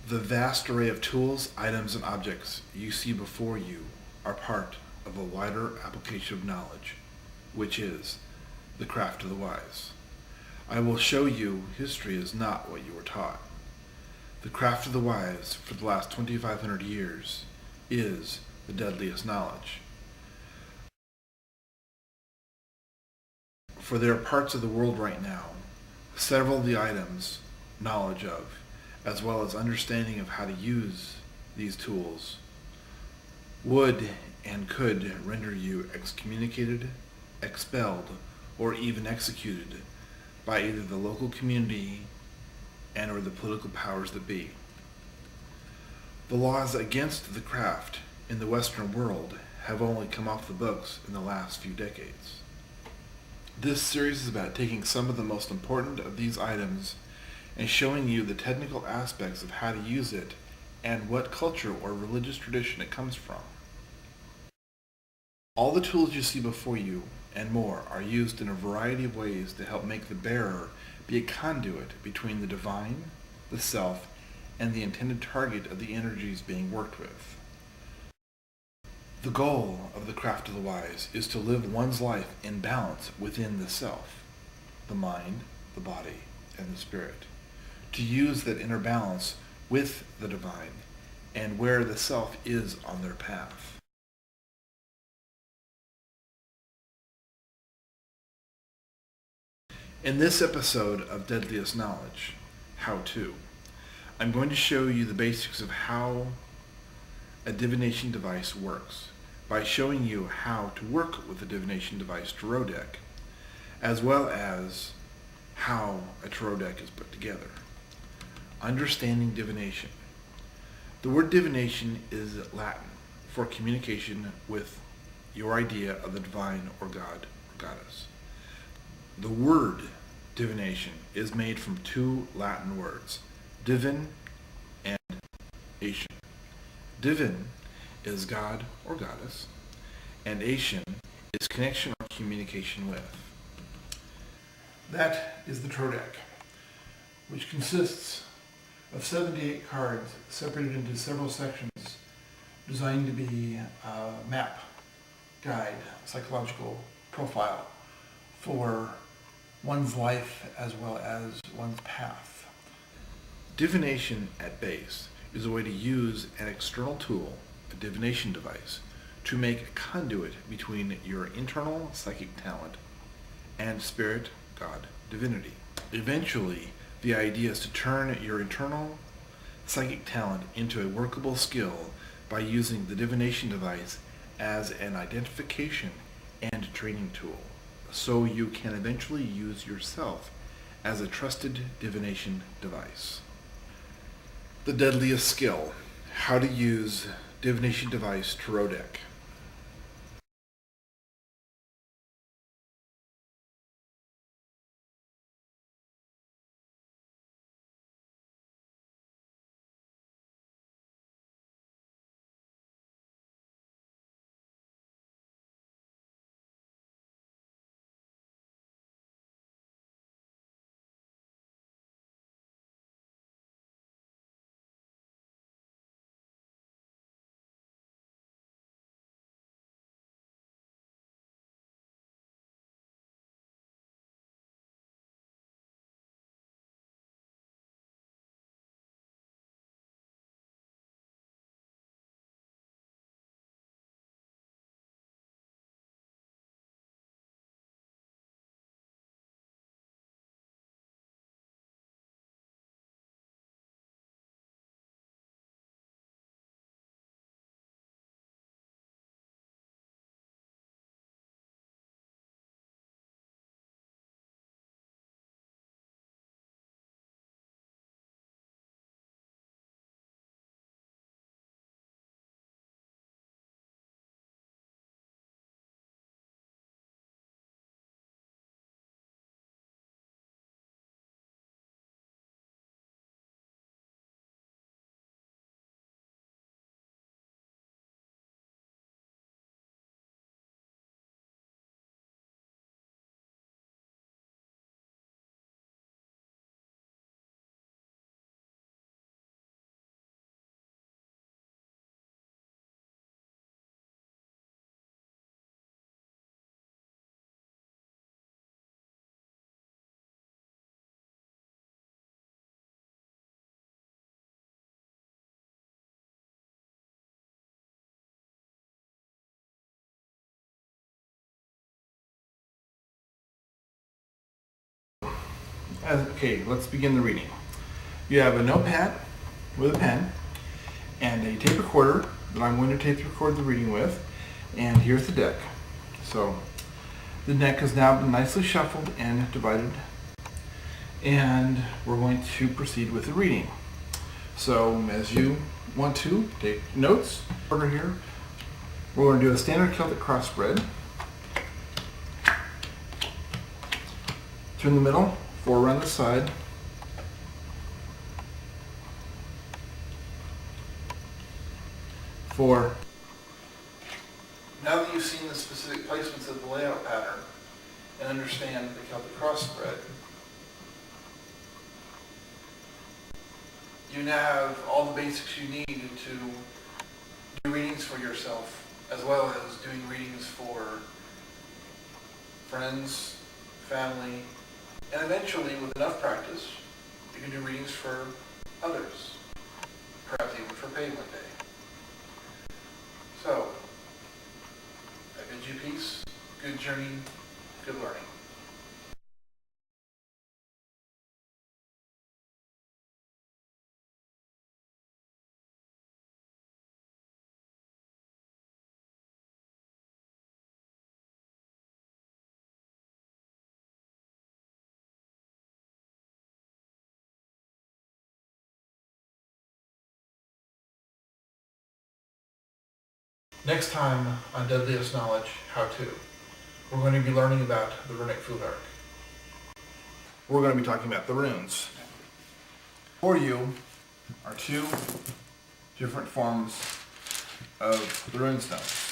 The vast array of tools, items, and objects you see before you are part of a wider application of knowledge, which is the craft of the wise. I will show you history is not what you were taught. The craft of the wise for the last 2,500 years is the deadliest knowledge. For there are parts of the world right now, several of the items, knowledge of, as well as understanding of how to use these tools, would and could render you excommunicated, expelled, or even executed by either the local community and or the political powers that be. The laws against the craft in the Western world have only come off the books in the last few decades. This series is about taking some of the most important of these items and showing you the technical aspects of how to use it and what culture or religious tradition it comes from. All the tools you see before you and more are used in a variety of ways to help make the bearer be a conduit between the divine, the self, and the intended target of the energies being worked with. The goal of the craft of the wise is to live one's life in balance within the self, the mind, the body, and the spirit. To use that inner balance with the divine and where the self is on their path. In this episode of Deadliest Knowledge, How To, I'm going to show you the basics of how a divination device works by showing you how to work with the divination device tarot deck, as well as how a tarot deck is put together. Understanding divination. The word divination is Latin for communication with your idea of the divine or God or goddess. The word divination is made from two Latin words, divin and ation. Divin is God or goddess, and ation is connection or communication with. That is the tarot deck, which consists of 78 cards separated into several sections designed to be a map, guide, psychological profile for one's life as well as one's path. Divination at base is a way to use an external tool, a divination device, to make a conduit between your internal psychic talent and spirit, God, divinity. Eventually, the idea is to turn your internal psychic talent into a workable skill by using the divination device as an identification and training tool, so you can eventually use yourself as a trusted divination device. The deadliest skill, how to use divination device tarot deck. Okay, let's begin the reading. You have a notepad with a pen and a tape recorder that I'm going to tape record the reading with. And here's the deck. So the deck has now been nicely shuffled and divided. And we're going to proceed with the reading. So as you want to take notes, order here. We're going to do a standard Celtic cross spread. Turn the middle, 4 around the side. Four. Now that you've seen the specific placements of the layout pattern and understand the Celtic cross spread, you now have all the basics you need to do readings for yourself, as well as doing readings for friends, family, and eventually, with enough practice, you can do readings for others, perhaps even for pay one day. So, I bid you peace, good journey, good learning. Next time on Deadliest Knowledge, How To, we're going to be learning about the runic Fulark. We're going to be talking about the runes. For you are 2 different forms of the rune stones.